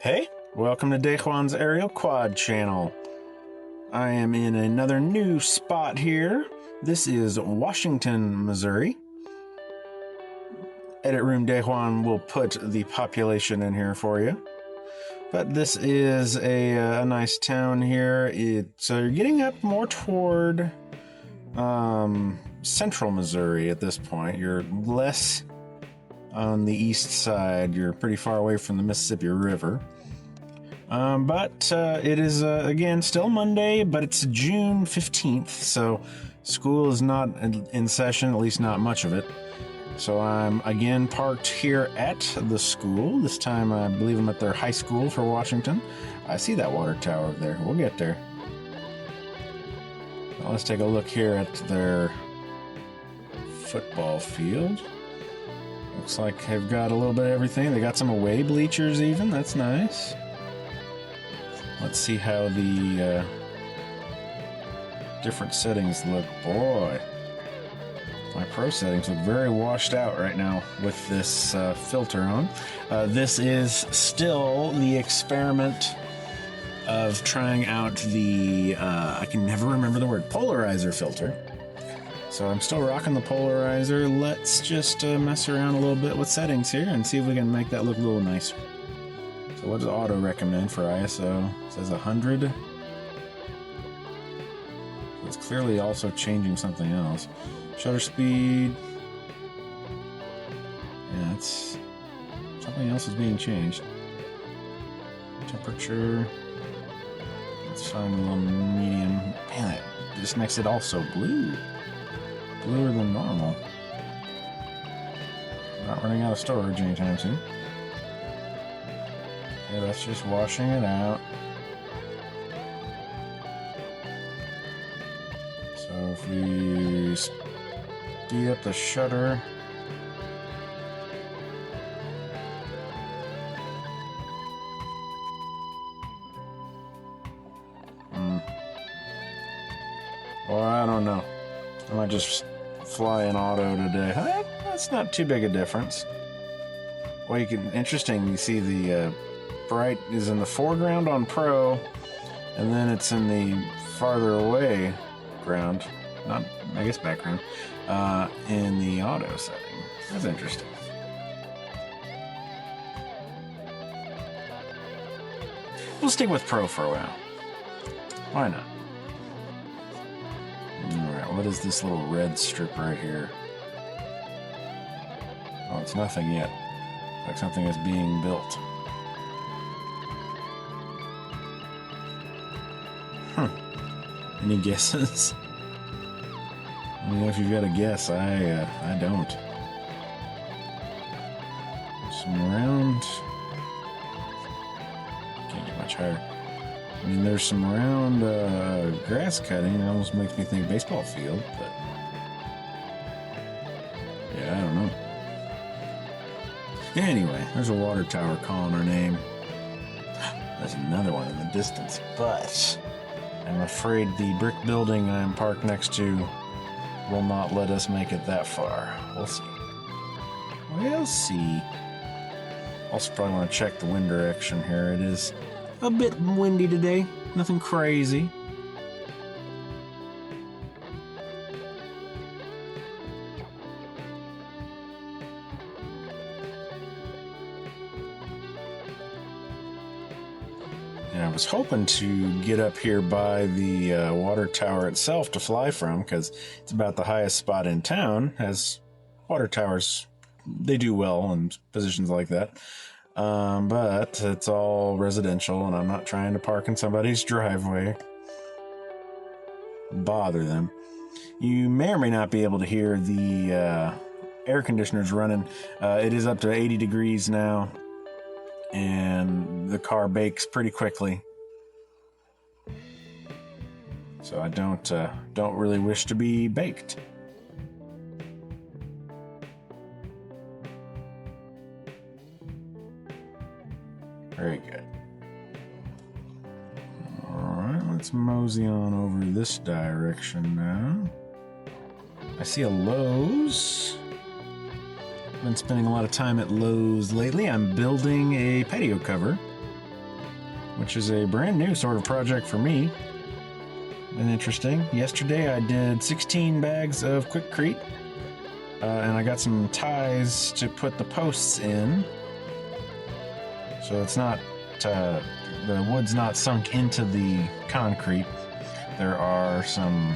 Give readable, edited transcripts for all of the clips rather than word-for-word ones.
Hey, welcome to DJI's Aerial Quad channel. I am in another new spot here. This is Washington, Missouri. Edit Room DJI will put the population in here for you. But this is a nice town here. So you're getting up more toward central Missouri at this point. You're less on the east side. You're pretty far away from the Mississippi River. But it is, again, still Monday, but it's June 15th, so school is not in session, at least not much of it. So I'm, again, parked here at the school. This time, I believe I'm at their high school for Washington. I see that water tower over there. We'll get there. Well, let's take a look here at their football field. Looks like they've got a little bit of everything. They got some away bleachers even. That's nice. Let's see how the different settings look. Boy, my pro settings look very washed out right now with this filter on. This is still the experiment of trying out the, I can never remember the word, polarizer filter. So I'm still rocking the polarizer. Let's just mess around a little bit with settings here and see if we can make that look a little nicer. So what does auto recommend for ISO? It says 100. It's clearly also changing something else. Shutter speed. Yeah, it's something else is being changed. Temperature. Let's find a little medium. Man, that just makes it also blue. Bluer than normal. Not running out of storage anytime soon. Okay, that's just washing it out. So if we speed up the shutter, well, I don't know. I might just fly in auto today. That's not too big a difference. Well, interesting, you see the bright is in the foreground on Pro, and then it's in the farther away ground, not, I guess, background, in the auto setting. That's interesting. We'll stick with Pro for a while. Why not? Alright, what is this little red strip right here? Oh, it's nothing yet. Like something is being built. Any guesses? I don't know if you've got a guess. I don't. Some round. Can't get much higher. I mean, there's some round grass cutting. It almost makes me think baseball field, but yeah, I don't know. Anyway, there's a water tower calling our name. There's another one in the distance, but I'm afraid the brick building I'm parked next to will not let us make it that far. We'll see. We'll see. Also probably want to check the wind direction here. It is a bit windy today. Nothing crazy. And I was hoping to get up here by the water tower itself to fly from, because it's about the highest spot in town, as water towers, they do well in positions like that. But it's all residential, and I'm not trying to park in somebody's driveway. Bother them. You may or may not be able to hear the air conditioners running. It is up to 80 degrees now, and the car bakes pretty quickly. So I don't really wish to be baked. Very good. Alright, let's mosey on over this direction now. I see a Lowe's. Been spending a lot of time at Lowe's lately. I'm building a patio cover which is a brand new sort of project for me. Been interesting. Yesterday I did 16 bags of Quickcrete, and I got some ties to put the posts in. So it's not, the wood's not sunk into the concrete. There are some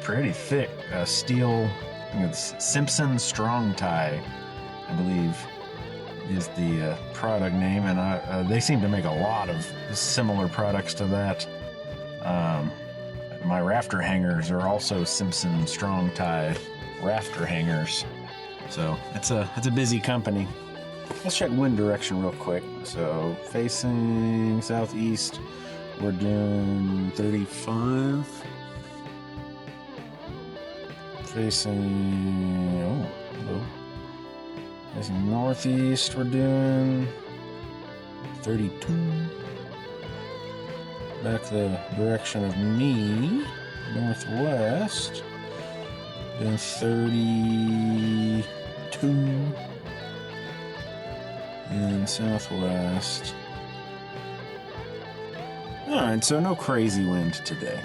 pretty thick steel, I think it's Simpson Strong Tie, I believe, is the product name, and they seem to make a lot of similar products to that. My rafter hangers are also Simpson Strong Tie rafter hangers, so it's a busy company. Let's check wind direction real quick. So facing southeast, we're doing 35. Facing facing northeast, we're doing 32. Back the direction of me, northwest, doing 32. And southwest. Alright, so no crazy wind today.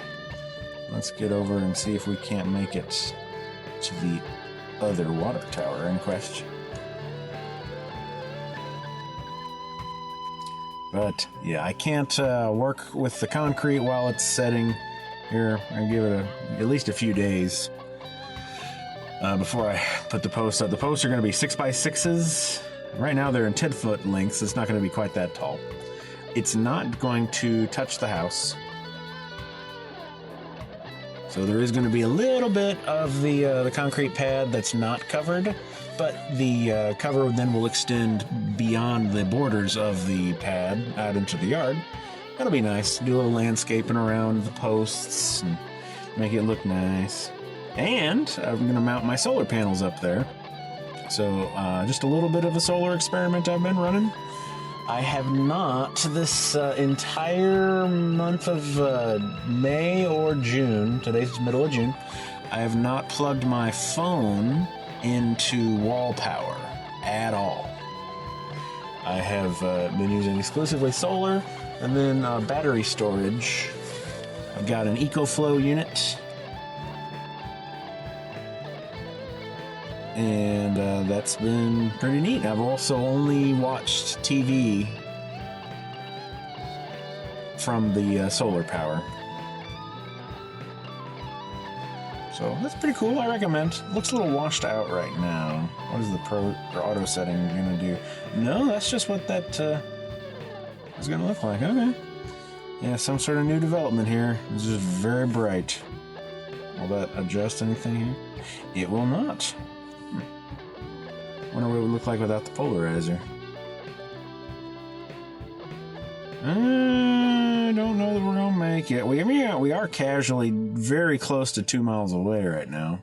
Let's get over and see if we can't make it to the other water tower in question. But yeah, I can't work with the concrete while it's setting here. I give it at least a few days before I put the posts up. The posts are going to be 6x6s. Right now they're in 10-foot lengths. It's not going to be quite that tall. It's not going to touch the house. So there is going to be a little bit of the concrete pad that's not covered, but the cover then will extend beyond the borders of the pad out into the yard. That'll be nice. Do a little landscaping around the posts and make it look nice. And I'm going to mount my solar panels up there. So just a little bit of a solar experiment I've been running. I have not this entire month of May or June, today's middle of June, I have not plugged my phone into wall power at all. I have been using exclusively solar and then battery storage. I've got an EcoFlow unit. And that's been pretty neat. I've also only watched TV from the solar power. So that's pretty cool. I recommend. Looks a little washed out right now. What is the pro or auto setting going to do? No, that's just what that is going to look like. Okay. Yeah, some sort of new development here. It's just very bright. Will that adjust anything here? It will not. Wonder what it would look like without the polarizer. I don't know that we're gonna make it. We are casually very close to 2 miles away right now.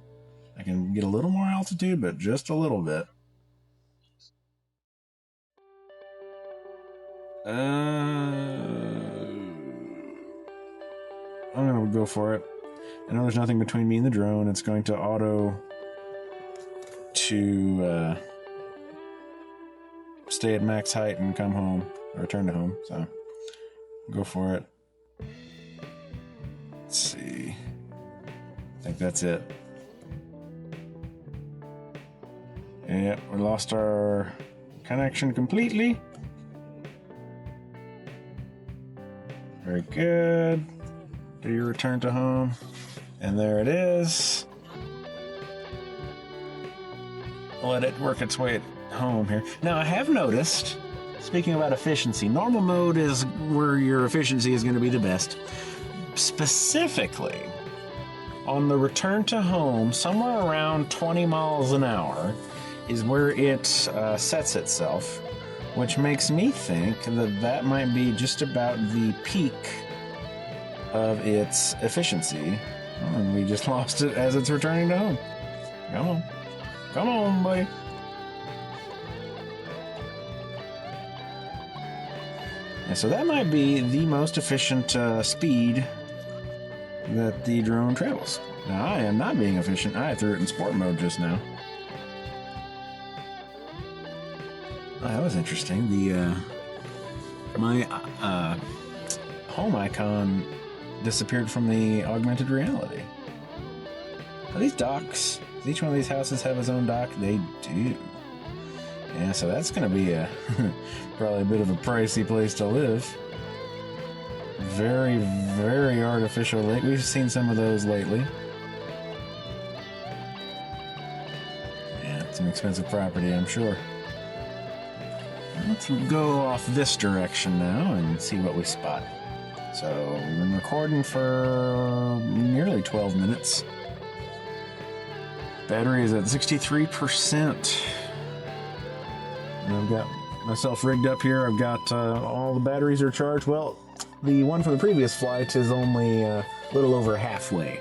I can get a little more altitude, but just a little bit. I'm gonna go for it. I know there's nothing between me and the drone. It's going to auto to stay at max height and come home, or return to home, so go for it. Let's see. I think that's it. Yeah, we lost our connection completely. Very good. Do your return to home. And there it is. Let it work its way home here. Now, I have noticed, speaking about efficiency, normal mode is where your efficiency is going to be the best. Specifically, on the return to home, somewhere around 20 miles an hour is where it sets itself, which makes me think that that might be just about the peak of its efficiency. Oh, and we just lost it as it's returning to home. Come on. Come on, buddy. And so that might be the most efficient speed that the drone travels. Now, I am not being efficient. I threw it in sport mode just now. Oh, that was interesting. My home icon disappeared from the augmented reality. Are these docks? Does each one of these houses have his own dock? They do. Yeah, so that's going to be a probably a bit of a pricey place to live. Very, very artificial lake. We've seen some of those lately. Yeah, it's an expensive property, I'm sure. Let's go off this direction now and see what we spot. So, we've been recording for nearly 12 minutes. Battery is at 63%. And I've got myself rigged up here. I've got all the batteries are charged. Well, the one from the previous flight is only a little over halfway.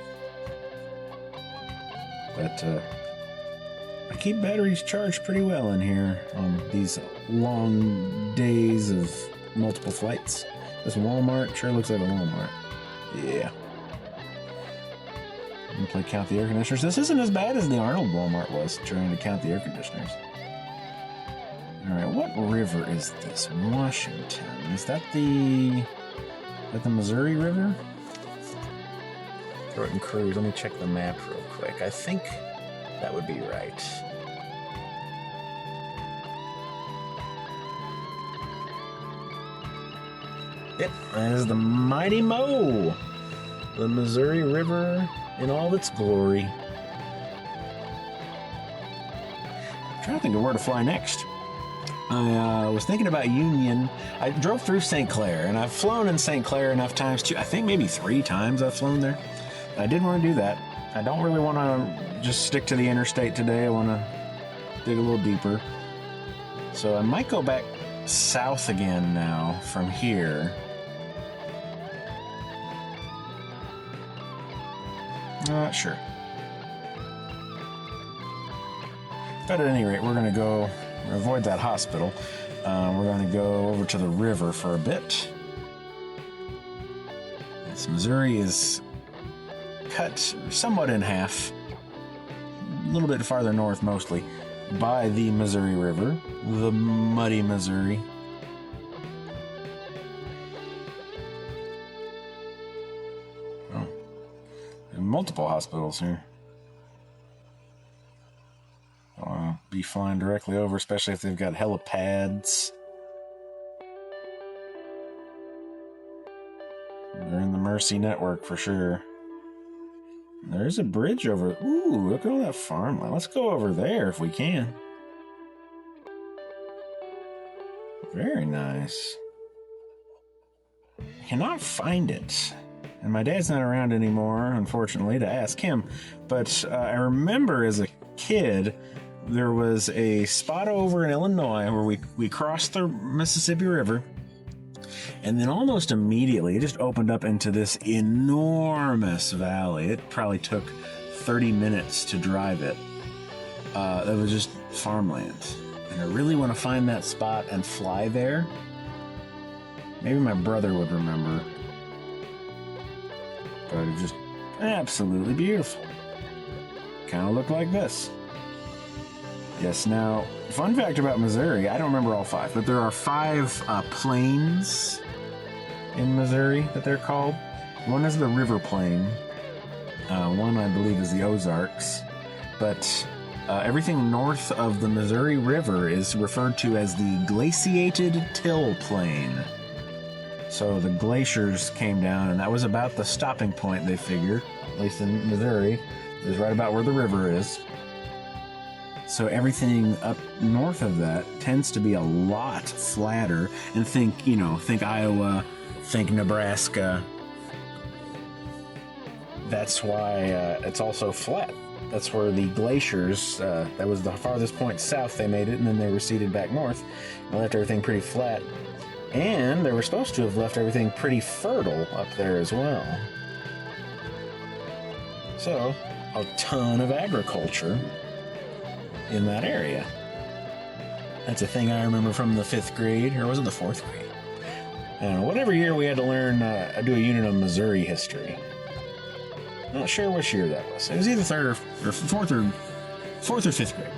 But I keep batteries charged pretty well in here on these long days of multiple flights. This Walmart sure looks like a Walmart. Yeah. I'm gonna play count the air conditioners. This isn't as bad as the Arnold Walmart was trying to count the air conditioners. Alright, what river is this? Washington. Is that the Missouri River? Throw it in cruise. Let me check the map real quick. I think that would be right. Yep, that is the Mighty Mo. The Missouri River in all its glory. I'm trying to think of where to fly next. I was thinking about Union. I drove through St. Clair, and I've flown in St. Clair enough times too. I think maybe 3 times I've flown there. I didn't want to do that. I don't really want to just stick to the interstate today. I want to dig a little deeper. So I might go back south again now from here. Not sure. But at any rate, we're going to go avoid that hospital. We're going to go over to the river for a bit. This Missouri is cut somewhat in half, a little bit farther north mostly, by the Missouri River, the muddy Missouri. Oh, there are multiple hospitals here. I'll be flying directly over, especially if they've got helipads. They're in the Mercy network for sure. There's a bridge over. Ooh, look at all that farmland. Let's go over there if we can. Very nice. Cannot find it. And my dad's not around anymore, unfortunately, to ask him. But I remember as a kid, there was a spot over in Illinois where we crossed the Mississippi River, and then almost immediately it just opened up into this enormous valley. It probably took 30 minutes to drive it. That was just farmland. And I really want to find that spot and fly there. Maybe my brother would remember. But it's just absolutely beautiful. Kind of looked like this. Yes, now, fun fact about Missouri, I don't remember all 5, but there are 5 plains in Missouri that they're called. One is the River Plain. One, I believe, is the Ozarks. But everything north of the Missouri River is referred to as the Glaciated Till Plain. So the glaciers came down, and that was about the stopping point, they figured, at least in Missouri. It was right about where the river is. So everything up north of that tends to be a lot flatter. And think Iowa, think Nebraska. That's why it's also flat. That's where the glaciers, that was the farthest point south they made it, and then they receded back north and left everything pretty flat. And they were supposed to have left everything pretty fertile up there as well. So, a ton of agriculture in that area. That's a thing I remember from the 5th grade, or was it the 4th grade? I don't know, whatever year we had to learn, do a unit on Missouri history. Not sure which year that was. It was either 3rd or 4th or 5th grade.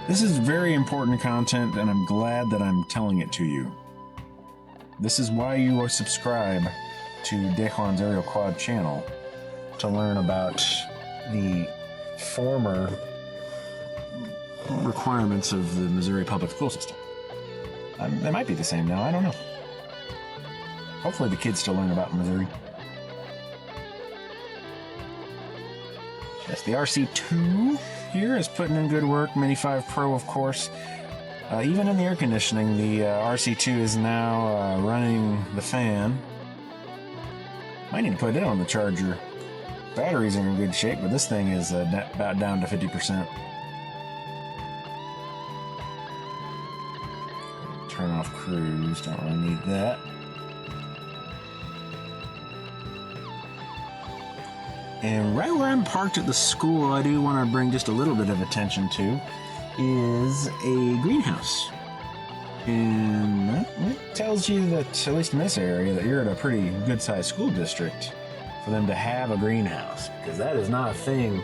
This is very important content, and I'm glad that I'm telling it to you. This is why you subscribe to DJI's Aerial Quad channel, to learn about the former requirements of the Missouri public school system. They might be the same now, I don't know. Hopefully the kids still learn about Missouri. Yes, the RC2 here is putting in good work. Mini 5 Pro, of course. Even in the air conditioning, the RC2 is now running the fan. Might need to put it on the charger. Batteries are in good shape, but this thing is about down to 50%. Turn off cruise, don't really need that. And right where I'm parked at the school, I do want to bring just a little bit of attention to, is a greenhouse. And that tells you that, at least in this area, that you're at a pretty good-sized school district for them to have a greenhouse, because that is not a thing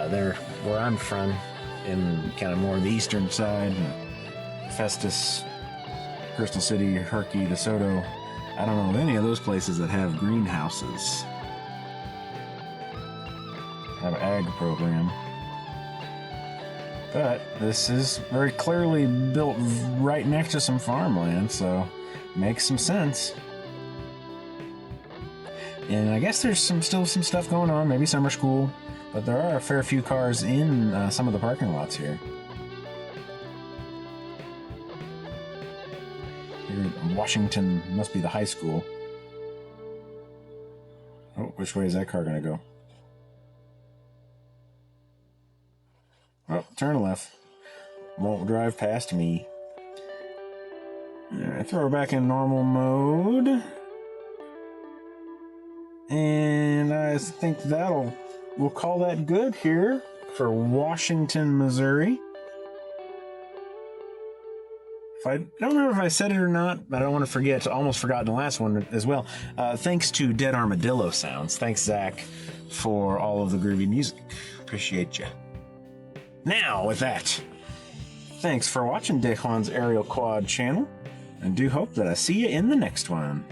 there where I'm from, in kind of more the eastern side, Festus, Crystal City, Herky, DeSoto. I don't know of any of those places that have greenhouses. Have an ag program. But this is very clearly built right next to some farmland, so makes some sense. And I guess there's still some stuff going on, maybe summer school, but there are a fair few cars in some of the parking lots here. Here in Washington must be the high school. Oh, which way is that car gonna go? Oh, turn left. Won't drive past me. Alright, throw her back in normal mode. And I think we'll call that good here for Washington, Missouri. I don't remember if I said it or not, but I don't want to forget. I almost forgot the last one as well. Thanks to Dead Armadillo Sounds. Thanks, Zach, for all of the groovy music. Appreciate you. Now, with that, thanks for watching DJI's Aerial Quad channel, and do hope that I see you in the next one.